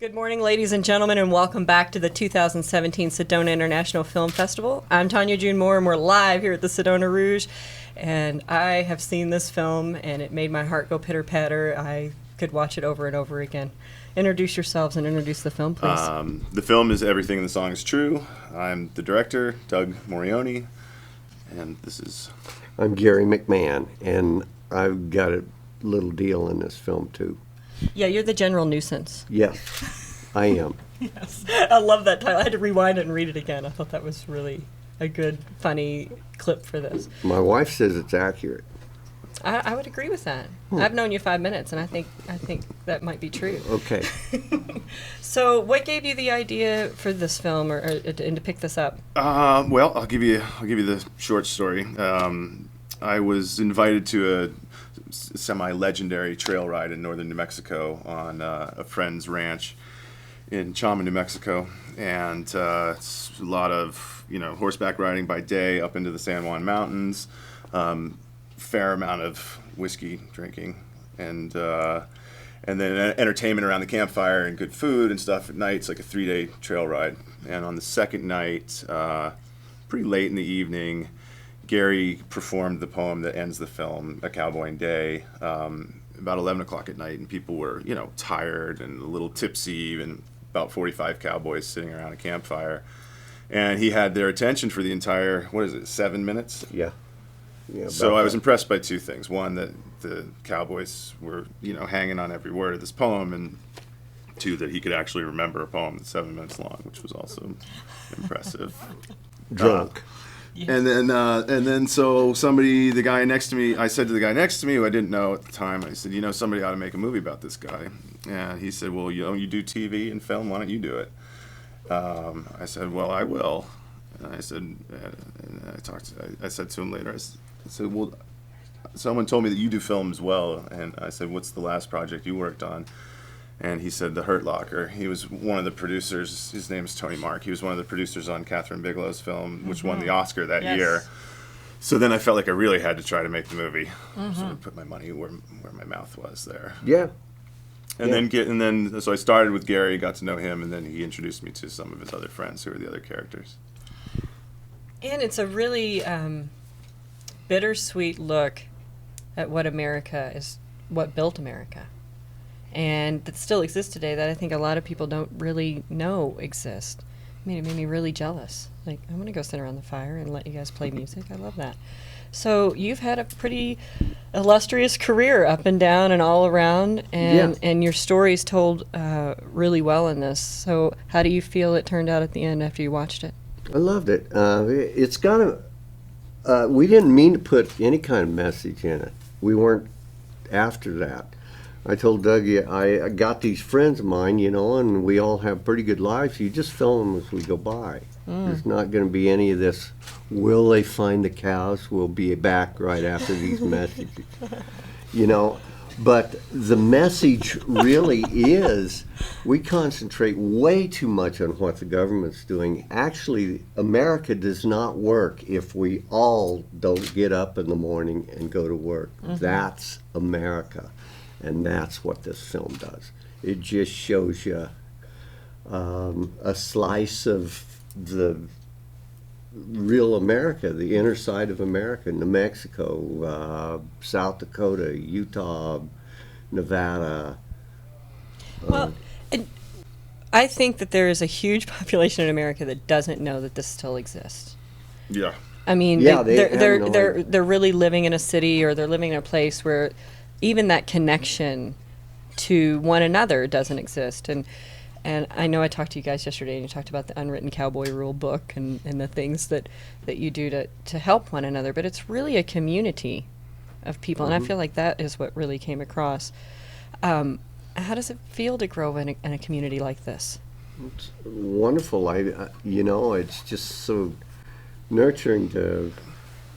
Good morning, ladies and gentlemen, and welcome back to the 2017 Sedona International Film Festival. I'm Tanya June Moore, and we're live here at the Sedona Rouge. And I have seen this film, and it made my heart go pitter-patter. I could watch it over and over again. Introduce yourselves and introduce the film, please. The film is Everything in the Song is True. I'm the director, Doug Morrione, and this is... I'm Gary McMahon, and I've got a little deal in this film, too. Yeah, you're the general nuisance. Yes, I am. Yes, I love that title. I had to rewind it and read it again. I thought that was really a good, funny clip for this. My wife says it's accurate. I would agree with that. I've known you 5 minutes, and I think that might be true. Okay. So, what gave you the idea for this film, and to pick this up? Well, I'll give you the short story. I was invited to a semi-legendary trail ride in northern New Mexico on a friend's ranch in Chama, New Mexico, and it's a lot of horseback riding by day up into the San Juan Mountains, fair amount of whiskey drinking, and then entertainment around the campfire and good food and stuff at night. It's like a 3-day trail ride, and on the second night, pretty late in the evening, Gary performed the poem that ends the film, A Cowboy Day, about 11 o'clock at night, and people were, tired and a little tipsy, and about 45 cowboys sitting around a campfire. And he had their attention for the entire, 7 minutes? Yeah. So I was impressed by two things. One, that the cowboys were, hanging on every word of this poem, and two, that he could actually remember a poem that's 7 minutes long, which was also impressive. Drunk. And then so the guy next to me, I said to the guy next to me, who I didn't know at the time, I said, somebody ought to make a movie about this guy. And he said, well, you do TV and film, why don't you do it? I said, well, I will. And I said, I said to him later, I said, well, someone told me that you do film as well. And I said, what's the last project you worked on? And he said The Hurt Locker. He was one of the producers. His name is Tony Mark. He was one of the producers on Catherine Bigelow's film, which won the Oscar that year. So then I felt like I really had to try to make the movie. So I put my money where my mouth was there. Yeah. So I started with Gary, got to know him, and then he introduced me to some of his other friends who were the other characters. And it's a really bittersweet look at what built America. And that still exists today, that I think a lot of people don't really know exist. I mean, it made me really jealous. Like, I'm going to go sit around the fire and let you guys play music. I love that. So you've had a pretty illustrious career up and down and all around, and your story's told really well in this. So how do you feel it turned out at the end after you watched it? I loved it. It's got we didn't mean to put any kind of message in it. We weren't after that. I told Doug, I got these friends of mine, and we all have pretty good lives. You just film them as we go by. There's not going to be any of this, will they find the cows? We'll be back right after these messages. But the message really is, we concentrate way too much on what the government's doing. Actually, America does not work if we all don't get up in the morning and go to work. That's America. And that's what this film does. It just shows you a slice of the real America, the inner side of America, New Mexico, South Dakota, Utah, Nevada. Well, I think that there is a huge population in America that doesn't know that this still exists. Yeah. I mean, they're really living in a city, or they're living in a place where even that connection to one another doesn't exist. And I know I talked to you guys yesterday, and you talked about the Unwritten Cowboy Rule book and the things that you do to help one another. But it's really a community of people, and I feel like that is what really came across. How does it feel to grow in a community like this? It's wonderful. It's just so nurturing to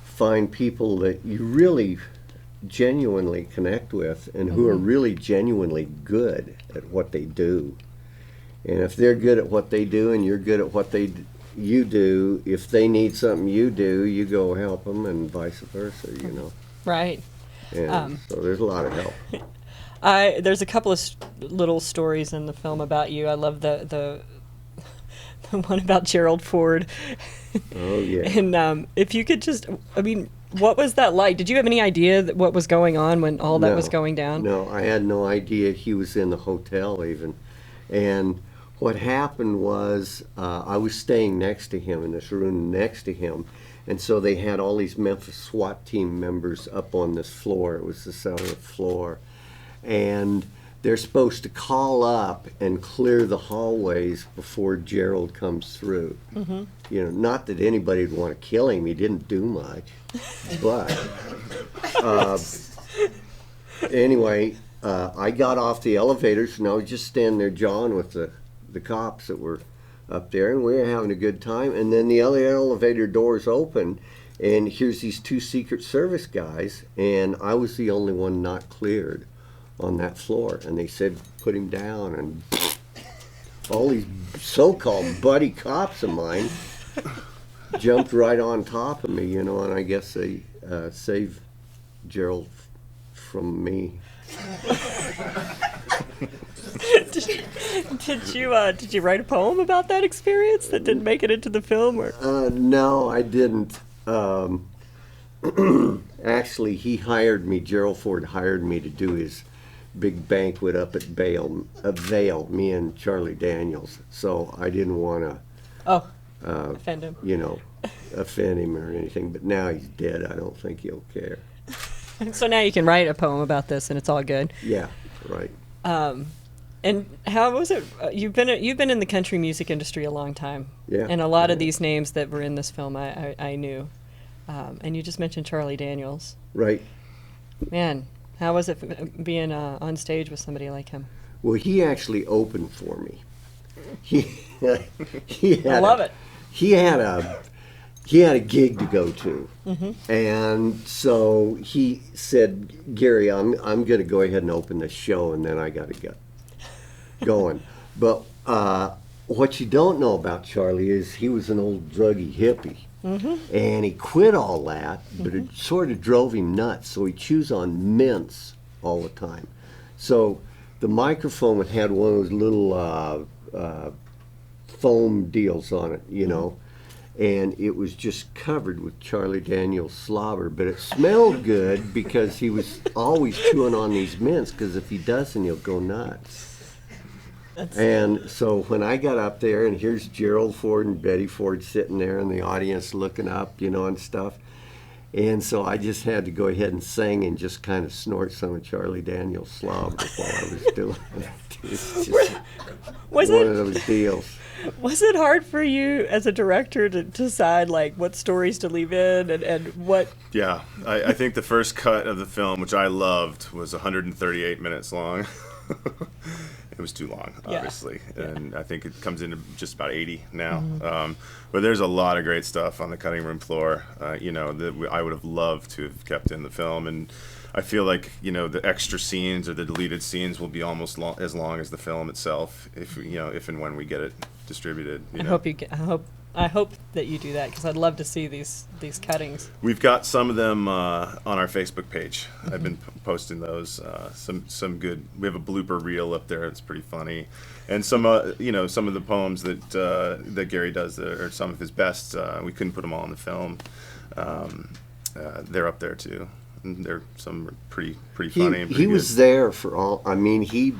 find people that you really genuinely connect with, and who are really genuinely good at what they do. And if they're good at what they do and you're good at what you do, if they need something you do, you go help them, and vice versa. Right. And so there's a lot of help. There's a couple of little stories in the film about you. I love the the one about Gerald Ford. Oh, yeah. And if you could just, I mean, what was that like? Did you have any idea what was going on when all that was going down? No, I had no idea he was in the hotel even. And what happened was I was staying next to him in this room next to him. And so they had all these Memphis SWAT team members up on this floor. It was the 7th floor. And they're supposed to call up and clear the hallways before Gerald comes through. Mm-hmm. You know, not that anybody would want to kill him. He didn't do much. But anyway, I got off the elevators and I was just standing there jawing with the cops that were up there, and we were having a good time. And then the other elevator doors open, and here's these 2 Secret Service guys, and I was the only one not cleared on that floor. And they said, put him down, and all these so-called buddy cops of mine jumped right on top of me, you know, and I guess they saved Gerald from me. Did you write a poem about that experience that didn't make it into the film? Or? No, I didn't. Actually, Gerald Ford hired me to do his big banquet up at Vail, me and Charlie Daniels. So I didn't want to offend him. You know, offend him or anything. But now he's dead. I don't think he'll care. So now you can write a poem about this, and it's all good. Yeah, right. And how was it? You've been in the country music industry a long time. Yeah. And a lot of these names that were in this film, I knew. And you just mentioned Charlie Daniels. Right. Man, how was it being on stage with somebody like him? Well, he actually opened for me. He had I love it. He had a gig to go to, and so he said, "Gary, I'm going to go ahead and open the show, and then I got to get going." But what you don't know about Charlie is he was an old druggy hippie, and he quit all that, but it sort of drove him nuts. So he chews on mints all the time. So the microphone had one of those little foam deals on it, you know. And it was just covered with Charlie Daniels slobber, but it smelled good because he was always chewing on these mints, because if he doesn't, he'll go nuts. And so when I got up there, and here's Gerald Ford and Betty Ford sitting there in the audience looking up, you know, and stuff. And so I just had to go ahead and sing and just kind of snort some of Charlie Daniels slobber while I was doing it. It's just one of those deals. Was it hard for you as a director to decide like what stories to leave in and what? Yeah, I think the first cut of the film, which I loved, was 138 minutes long. It was too long, obviously, and I think it comes into just about 80 now. But there's a lot of great stuff on the cutting room floor, you know, that I would have loved to have kept in the film. And I feel like, you know, the extra scenes or the deleted scenes will be almost as long as the film itself, if and when we get it distributed. You know? I hope that you do that, because I'd love to see these cuttings. We've got some of them on our Facebook page. I've been posting those. Some good. We have a blooper reel up there. It's pretty funny, and some some of the poems that Gary does are some of his best. We couldn't put them all in the film. They're up there too. And some are pretty funny. And pretty he was there for all. I mean, he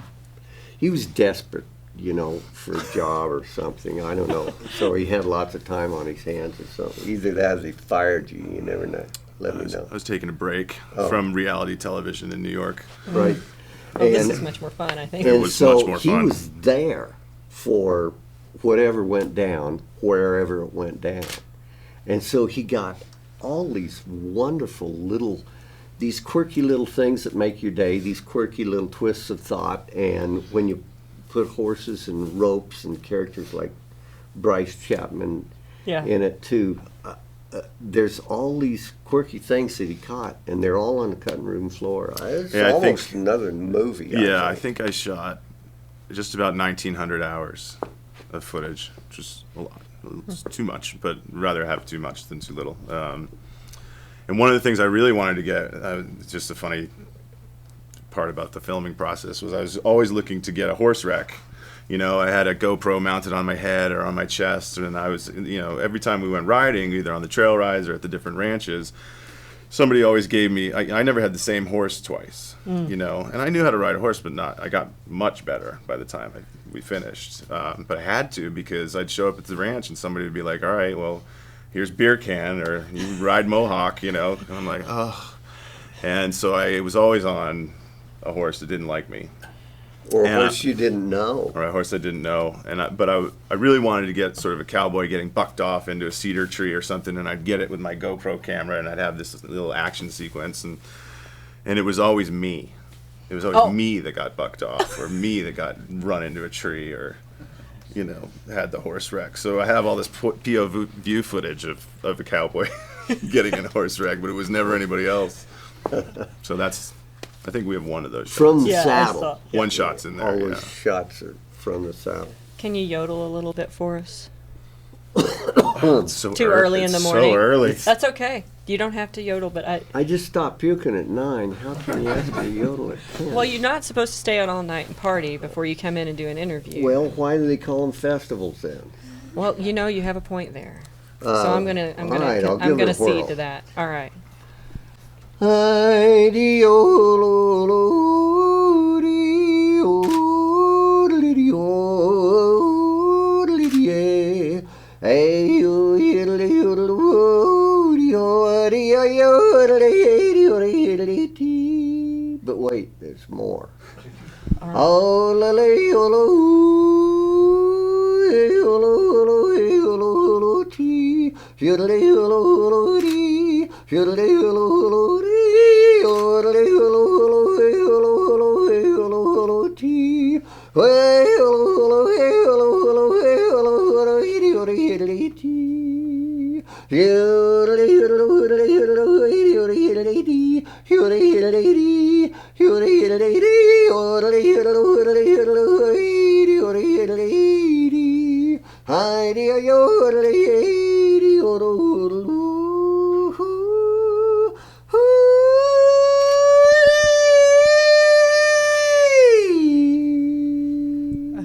was desperate, you know, for a job or something. I don't know. So he had lots of time on his hands or something. Either that or they fired you. You never know. Let me know. I was taking a break from reality television in New York. Right. Well, this is much more fun, I think. It was much more fun. He was there for whatever went down, wherever it went down. And so he got all these wonderful these quirky little things that make your day, these quirky little twists of thought. And when you put horses and ropes and characters like Brice Chapman in it too, there's all these quirky things that he caught, and they're all on the cutting room floor. It's almost another movie. I think I shot just about 1,900 hours of footage, which is a lot. It's too much, but rather have too much than too little. And one of the things I really wanted to get, just a funny part about the filming process was I was always looking to get a horse wreck. You know, I had a GoPro mounted on my head or on my chest, and I was, you know, every time we went riding, either on the trail rides or at the different ranches, somebody always gave me, I never had the same horse twice, you know, and I knew how to ride a horse, but I got much better by the time we finished. But I had to, because I'd show up at the ranch and somebody would be like, all right, well, here's beer can, or you ride Mohawk, you know, and I'm like, oh. And so I was always on a horse that didn't like me. Or a horse you didn't know. Or a horse I didn't know. But I really wanted to get sort of a cowboy getting bucked off into a cedar tree or something, and I'd get it with my GoPro camera, and I'd have this little action sequence, and it was always me. It was always me that got bucked off, or me that got run into a tree, or, you know, had the horse wreck. So I have all this POV footage of a cowboy getting in a horse wreck, but it was never anybody else. So I think we have one of those shots. From the saddle. One shot's in there. All those shots are from the saddle. Can you yodel a little bit for us? It's so Too early in the morning. So early. That's okay. You don't have to yodel, but I just stopped puking at 9. How can you ask me to yodel at 10? well, you're not supposed to stay out all night and party before you come in and do an interview. Well, why do they call them festivals then? Well, you know, you have a point there. So all I'm right, I'll I'm give gonna it a whirl. cede to that. All right. But wait, there's more. I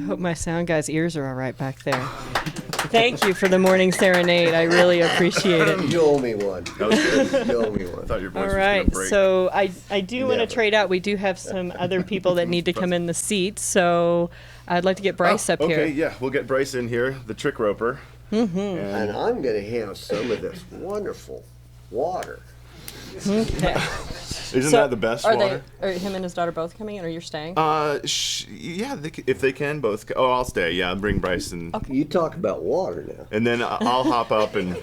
hope my sound guy's ears are all right back there. Thank you for the morning serenade. I really appreciate it. You owe me one. That was good. You owe me one. I thought your voice All was right, going to break. so I do want to Never. trade out. We do have some other people that need to come in the seats, so I'd like to get Brice up here. Okay, yeah, we'll get Brice in here, the trick roper. And I'm going to have some of this wonderful water. Okay. Isn't So that the best water? Are him and his daughter both coming in, or you're staying? Yeah, if they can both. Oh, I'll stay. Yeah, I'll bring Brice and You talk about water now. and then I'll hop up and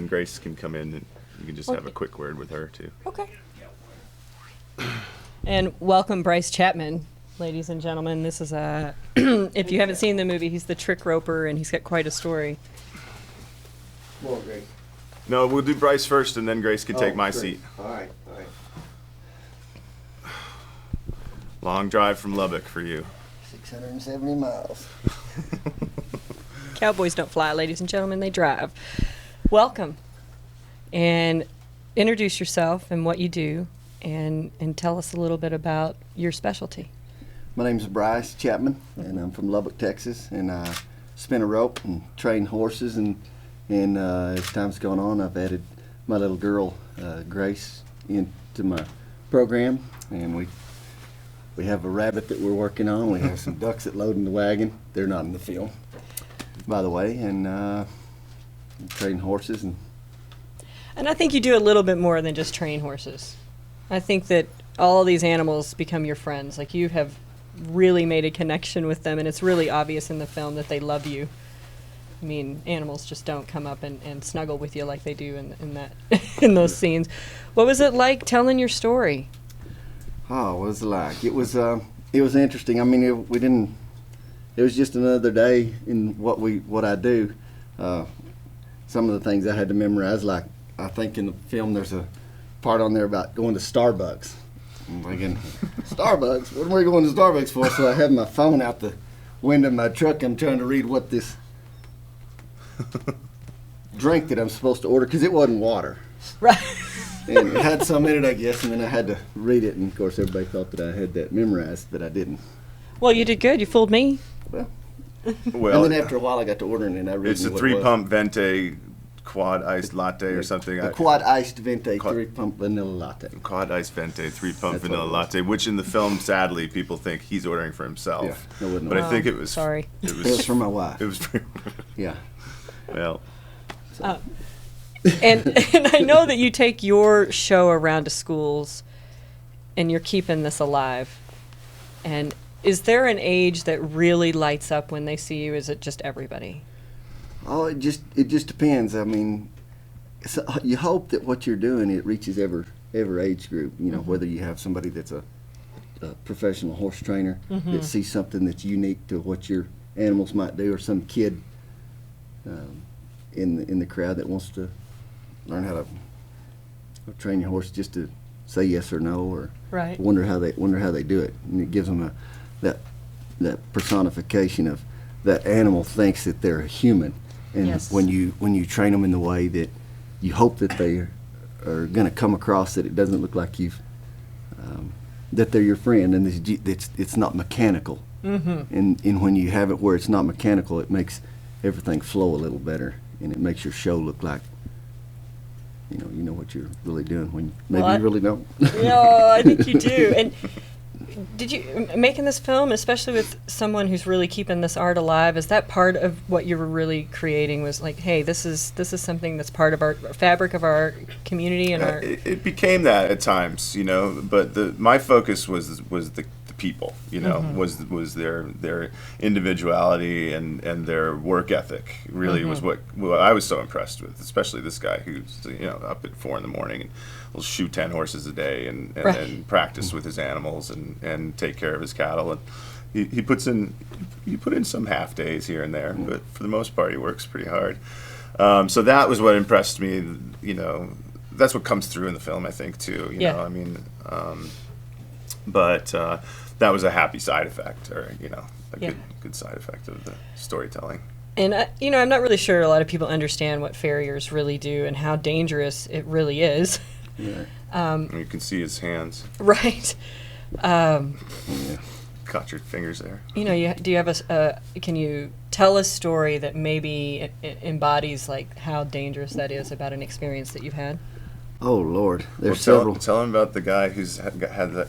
Grace can come in and you can just have a quick word with her too. Okay. And welcome Brice Chapman, ladies and gentlemen. This is if you haven't seen the movie, he's the trick roper, and he's got quite a story. Well, great. No, we'll do Brice first, and then Grace can take my great. seat. All right, all right. Long drive from Lubbock for you. 670 miles. Cowboys don't fly, ladies and gentlemen, they drive. Welcome. And introduce yourself and what you do, and tell us a little bit about your specialty. My name's Brice Chapman, and I'm from Lubbock, Texas, and I spin a rope and train horses, and as time's gone on, I've added my little girl, Grace, into my program, and we have a rabbit that we're working on. We have some ducks that load in the wagon. They're not in the film, by the way, and train horses. And I think you do a little bit more than just train horses. I think that all these animals become your friends. Like, you have really made a connection with them, and it's really obvious in the film that they love you. I mean, animals just don't come up and snuggle with you like they do in that in those scenes. What was it like telling your story? Oh, what was it like? It was interesting. I mean, it was just another day in what I do. Some of the things I had to memorize, like I think in the film there's a part on there about going to Starbucks. I'm thinking, Starbucks? What am I going to Starbucks for? So I have my phone out the window of my truck. I'm trying to read what this drink that I'm supposed to order, because it wasn't water. Right. and it had some in it, I guess, and then I had to read it, and of course everybody thought that I had that memorized, but I didn't. Well, you did good. You fooled me. Well, Well, and then after a while I got to ordering it, and I read it's a what it was. 3-pump Venti quad iced latte or something. A quad iced Venti Quad- 3-pump vanilla latte. Quad iced Venti 3-pump That's vanilla what it was. latte, which in the film, sadly, people think he's ordering for himself. Yeah, no, wouldn't But have. I think it was. Sorry. It It was for my wife. It was. For, Yeah. well, And I know that you take your show around to schools, and you're keeping this alive. And is there an age that really lights up when they see you? Is it just everybody? Oh, it just depends. I mean, so you hope that what you're doing, it reaches every age group. You know, whether you have somebody that's a professional horse trainer that sees something that's unique to what your animals might do, or some kid in the crowd that wants to learn how to train your horse just to say yes or no, or Right. wonder how they do it, and it gives them that personification of that animal thinks that they're a human, and Yes. when you train them in the way that you hope that they are going to come across, that it doesn't look like that they're your friend, and it's not mechanical. And when you have it where it's not mechanical, it makes everything flow a little better, and it makes your show look like you know what you're really doing when maybe Well, you really don't. No, I think you do. And did you making this film, especially with someone who's really keeping this art alive? Is that part of what you were really creating? Was like, hey, this is something that's part of our fabric of our community and our. it became that at times, you know. But my focus was the people, you know, was their individuality and their work ethic. Really was what I was so impressed with, especially this guy who's, you know, up at 4 a.m. and will shoot 10 horses a day and practice with his animals and take care of his cattle. And he put in some half days here and there, but for the most part he works pretty hard. So that was what impressed me, you know. That's what comes through in the film, I think, too. You know, I mean, but that was a happy side effect, or, you know, a good side effect of the storytelling. And you know, I'm not really sure a lot of people understand what farriers really do and how dangerous it really is. Yeah. You can see his hands. Right. Caught your fingers there. You know, do you have can you tell a story that maybe embodies like how dangerous that is about an experience that you've had? Oh Lord, there's Well, several. tell him about the guy who's had that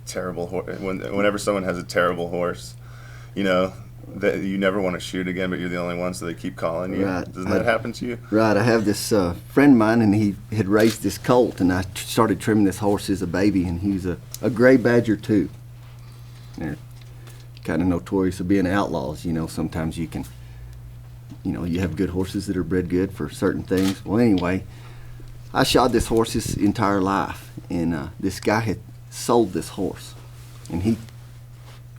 terrible horse. Whenever someone has a terrible horse, you know, that you never want to shoot again, but you're the only one, so they keep calling you. Right. Doesn't that happen to you? Right, I have this friend of mine, and he had raised this colt, and I started trimming this horse as a baby, and he was a gray badger too. They're kind of notorious of being outlaws, you know. Sometimes you can, you know, you have good horses that are bred good for certain things. Well, anyway, I shod this horse his entire life, and this guy had sold this horse, and he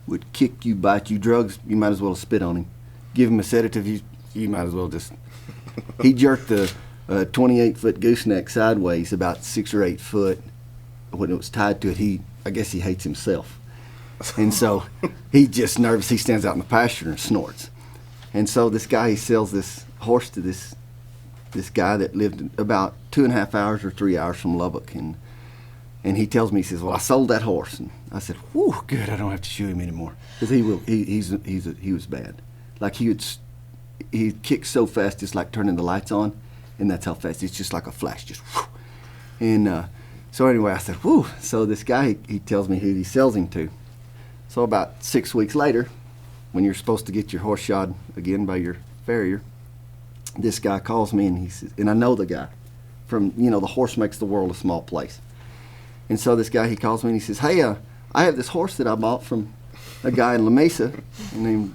would kick you, bite you, drugs, you might as well spit on him. Give him a sedative, you might as well just. He jerked the 28-foot gooseneck sideways about 6 or 8 foot. When it was tied to it, I guess he hates himself. And so he's just nervous. He stands out in the pasture and snorts. And so this guy, he sells this horse to this guy that lived about 2.5 hours or 3 hours from Lubbock. And he tells me, he says, well, I sold that horse. And I said, whew, good, I don't have to shoot him anymore. Because he was bad. Like he'd kick so fast, it's like turning the lights on. And that's how fast, it's just like a flash, just whew. And so anyway, I said, whew. So this guy, he tells me who he sells him to. So about 6 weeks later, when you're supposed to get your horse shod again by your farrier, this guy calls me, and he says, and I know the guy from, you know, the horse makes the world a small place. And so this guy, he calls me and he says, hey, I have this horse that I bought from a guy in La Mesa named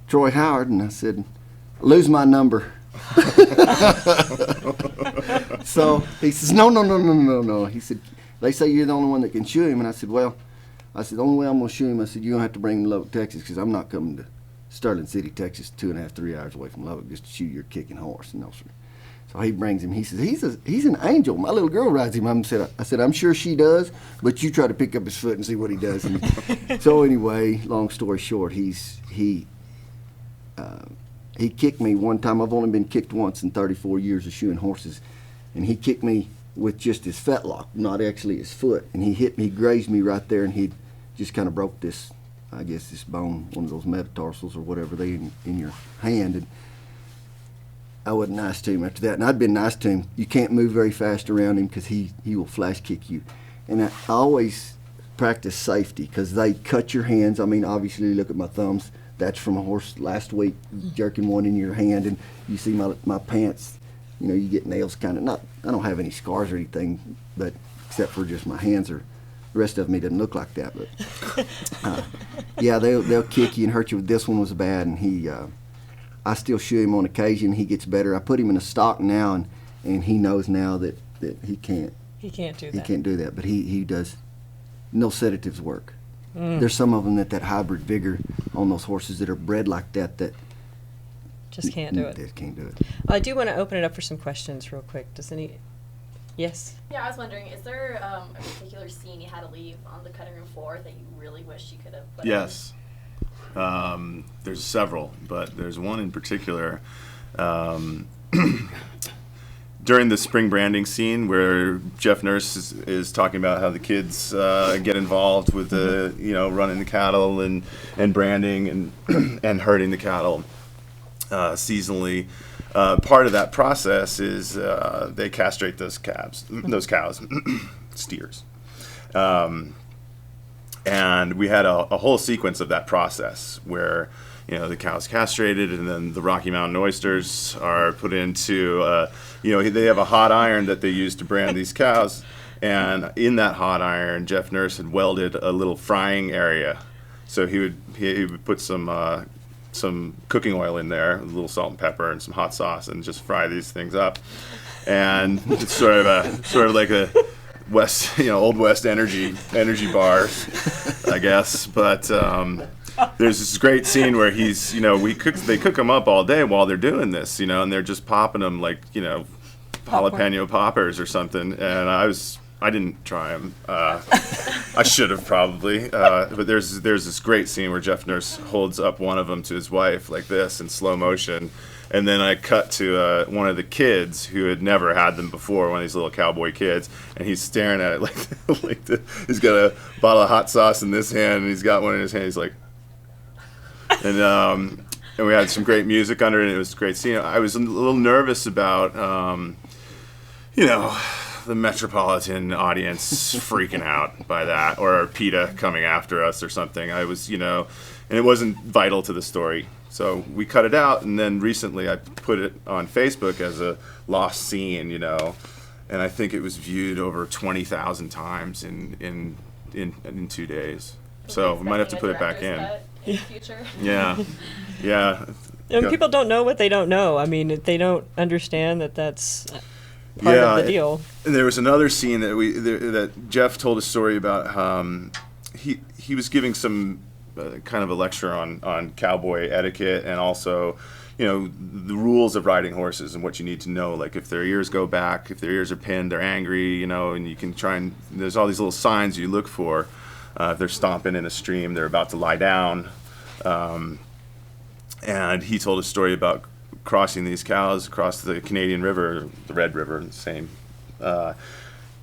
Troy Howard. And I said, lose my number. So he says, no. He said, they say you're the only one that can shoot him. And I said, well, the only way I'm going to shoot him, I said, you're going to have to bring him to Lubbock, Texas, because I'm not coming to Sterling City, Texas, 2.5, 3 hours away from Lubbock just to shoot your kicking horse. No, sir. So he brings him. He says, he's an angel. My little girl rides him. I said, I'm sure she does, but you try to pick up his foot and see what he does. And so anyway, long story short, he kicked me one time. I've only been kicked once in 34 years of shoeing horses, and he kicked me with just his fetlock, not actually his foot. And he grazed me right there, and he just kind of broke this, I guess, this bone, one of those metatarsals or whatever they in your hand. And I wasn't nice to him after that. And I'd been nice to him. You can't move very fast around him because he will flash kick you. And I always practice safety because they cut your hands. I mean, obviously, look at my thumbs. That's from a horse last week, jerking one in your hand, and you see my pants. You know, you get nails kind of not. I don't have any scars or anything, but except for just my hands. Or the rest of me doesn't look like that. But yeah, they'll kick you and hurt you. This one was bad, and I still shoe him on occasion. He gets better. I put him in a stock now, and he knows now that he can't. He can't do that. He can't do that, but he does. No sedatives work. There's some of them that hybrid vigor on those horses that are bred like that just can't do it. They can't do it. I do want to open it up for some questions real quick. Does any? Yes. Yeah, I was wondering, is there a particular scene you had to leave on the cutting room floor that you really wish you could have put Yes. There's several, but there's one in particular. During the spring branding scene where Jeff Nurse is talking about how the kids get involved with the, running the cattle and branding and and herding the cattle seasonally, part of that process is they castrate those cows, steers. And we had a whole sequence of that process where the cow's castrated, and then the Rocky Mountain oysters are put into, they have a hot iron that they use to brand these cows. And in that hot iron, Jeff Nurse had welded a little frying area. So he would put some cooking oil in there, a little salt and pepper and some hot sauce, and just fry these things up. And it's sort of like a Old West energy bar, I guess. But there's this great scene where they cook them up all day while they're doing this, and they're just popping them like, jalapeno poppers or something. And I didn't try them. I should have probably. But there's this great scene where Jeff Nurse holds up one of them to his wife like this in slow motion. And then I cut to one of the kids who had never had them before, one of these little cowboy kids, and he's staring at it he's got a bottle of hot sauce in this hand, and he's got one in his hand. He's like, and we had some great music under it. And it was a great scene. I was a little nervous about, the metropolitan audience freaking out by that, or PETA coming after us or something. I was, and it wasn't vital to the story. So we cut it out, and then recently I put it on Facebook as a lost scene, and I think it was viewed over 20,000 times in 2 days. So we might have to put it back in. In the future. Yeah. And people don't know what they don't know. I mean, they don't understand that that's part of the deal. And there was another scene that Jeff told a story about. He was giving some kind of a lecture on cowboy etiquette, and also, the rules of riding horses and what you need to know. Like if their ears go back, if their ears are pinned, they're angry, and you can try and, there's all these little signs you look for. If they're stomping in a stream, they're about to lie down. And he told a story about crossing these cows across the Canadian River, the Red River, the same.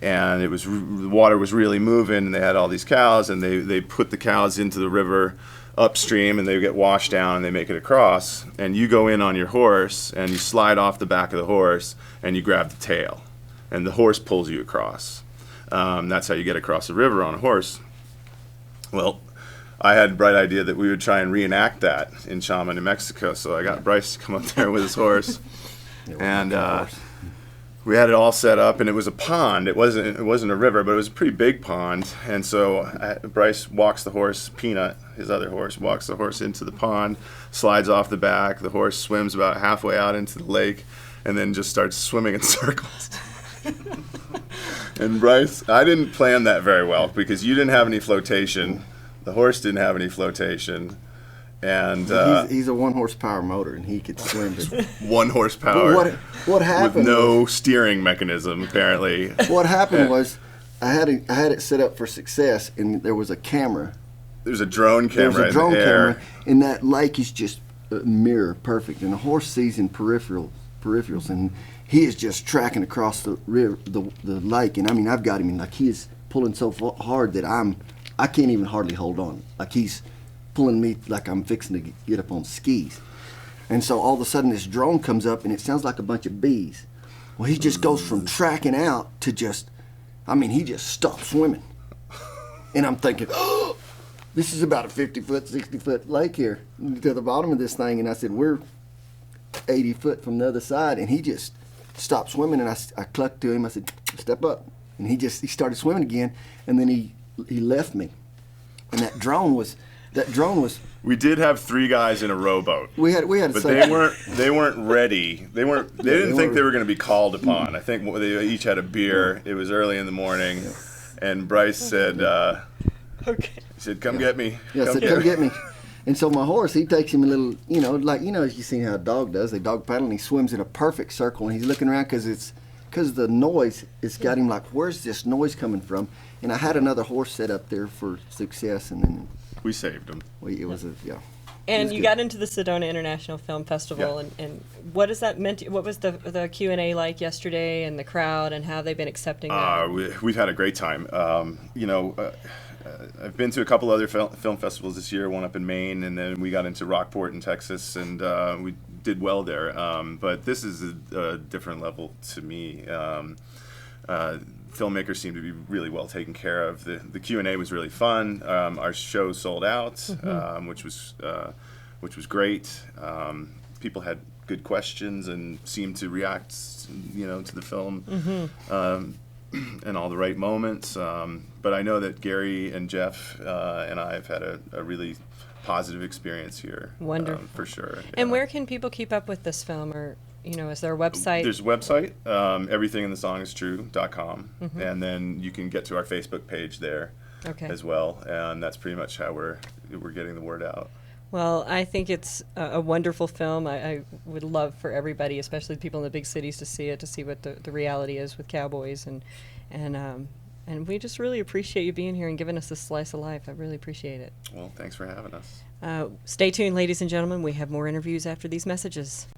And the water was really moving, and they had all these cows, and they put the cows into the river upstream, and they get washed down, and they make it across. And you go in on your horse, and you slide off the back of the horse, and you grab the tail, and the horse pulls you across. That's how you get across the river on a horse. Well, I had a bright idea that we would try and reenact that in Chama, New Mexico. So I got Brice to come up there with his horse, and we had it all set up, and it was a pond. It wasn't a river, but it was a pretty big pond. And so Brice walks the horse, Peanut, his other horse, walks the horse into the pond, slides off the back. The horse swims about halfway out into the lake, and then just starts swimming in circles. And Brice, I didn't plan that very well because you didn't have any flotation. The horse didn't have any flotation. And he's a 1 horsepower motor, and he could swim. 1 horsepower. But what happened? With no steering mechanism, apparently. What happened was, I had it set up for success, and there was a camera. There's a drone camera. There's a drone in the air. camera, and that lake is just mirror perfect, and the horse sees in peripherals, and he is just tracking across the river, the lake, and I mean, I've got him, and like he is pulling so hard that I can't even hardly hold on. Like he's pulling me like I'm fixing to get up on skis. And so all of a sudden this drone comes up and it sounds like a bunch of bees. Well, he just goes from tracking out to just, I mean, he just stops swimming. And I'm thinking, oh, this is about a 50-foot, 60-foot lake here to the bottom of this thing. And I said, we're 80 foot from the other side. And he just stopped swimming, and I clucked to him. I said, step up. And he started swimming again, and then he left me. And that drone was. We did have 3 guys in a rowboat. We had. But they weren't ready. They didn't think they were going to be called upon. I think they each had a beer. It was early in the morning, and Brice said, Okay. He said, "Come get me." Yeah, I said, come get me. And so my horse, he takes him a little, as you see how a dog does. They dog paddle, and he swims in a perfect circle, and he's looking around because the noise, it's got him like, where's this noise coming from? And I had another horse set up there for success, and then We saved him. it was And you got into the Sedona International Film Festival, and what has that meant? What was the Q&A like yesterday, and the crowd, and how they've been accepting that? We've had a great time. I've been to a couple other film festivals this year, one up in Maine, and then we got into Rockport in Texas, and we did well there. But this is a different level to me. Filmmakers seem to be really well taken care of. The Q&A was really fun. Our show sold out, which was great. People had good questions and seemed to react, to the film in all the right moments. But I know that Gary and Jeff and I have had a really positive experience here. Wonderful. For sure. And where can people keep up with this film, or is there a website? There's a website, everythinginthesongistrue.com, and then you can get to our Facebook page there as well, and that's pretty much how we're getting the word out. Well, I think it's a wonderful film. I would love for everybody, especially the people in the big cities, to see it, to see what the reality is with cowboys, and we just really appreciate you being here and giving us this slice of life. I really appreciate it. Well, thanks for having us. Stay tuned, ladies and gentlemen. We have more interviews after these messages.